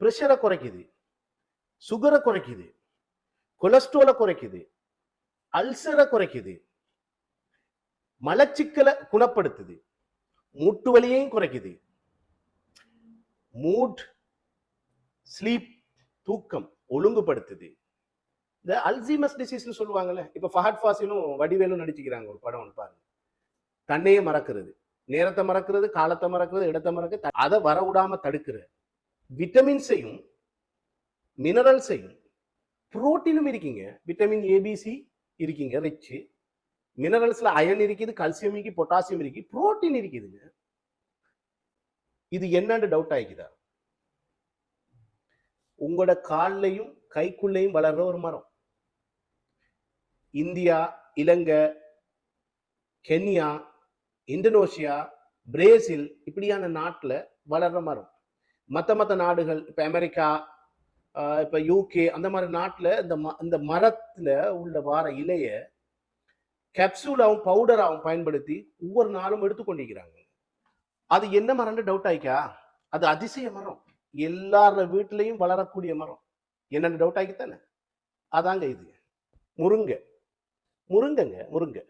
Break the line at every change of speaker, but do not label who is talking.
பிரஷரை குறைக்குது, சுகரை குறைக்குது, கொலஸ்ட்ராலை குறைக்குது, அல்சரை குறைக்குது, மலச்சிக்கலை குணப்படுத்துது, மூட்டு வலியையும் குறைக்குது. மூட், ஸ்லீப், தூக்கம் ஒழுங்குபடுத்துது. இந்த அல்சீமஸ் டிசீஸ்னு சொல்லுவாங்கல்ல, இப்ப ஃபஹத் ஃபாசிலும் வடிவேலும் நடிச்சுக்கிறாங்க ஒரு படம் ஒன்று பாருங்க. தன்னையே மறக்கிறது, நேரத்தை மறக்கிறது, காலத்தை மறக்கிறது, இடத்தை மறக்கிறது, அதை வரவிடாம தடுக்கிற விட்டமின்ஸையும் மினரல்ஸையும் புரோட்டீனும் இருக்கீங்க. விட்டமின் ஏபிசி இருக்கீங்க ரிச்சு, மினரல்ஸ்ல அயன் இருக்குது, கல்சியம் இருக்கு, பொட்டாசியம் இருக்கு, புரோட்டீன் இருக்குதுங்க. இது என்னன்னு டவுட் ஆகிக்குதா? உங்களோட கால்லையும் கைக்குள்ளையும் வளர்ற ஒரு மரம். இந்தியா, இலங்கை, கென்யா, இந்தோனேஷியா, பிரேசில் இப்படியான நாட்டில் வளர்ற மரம். மற்ற நாடுகள் இப்ப அமெரிக்கா, இப்ப யூகே அந்த மாதிரி நாட்டில் இந்த மரத்துல உள்ள வார இலைய கேப்சூலாவும் பவுடராகவும் பயன்படுத்தி ஒவ்வொரு நாளும் எடுத்துக்கொண்டிருக்கிறாங்க. அது என்ன மரம்னு டவுட் ஆயிக்கா? அது அதிசய மரம், எல்லார வீட்டிலையும் வளரக்கூடிய மரம். என்னன்னு டவுட் ஆகித்தானே? அதாங்க இது முருங்கை. முருங்கைங்க, முருங்கை.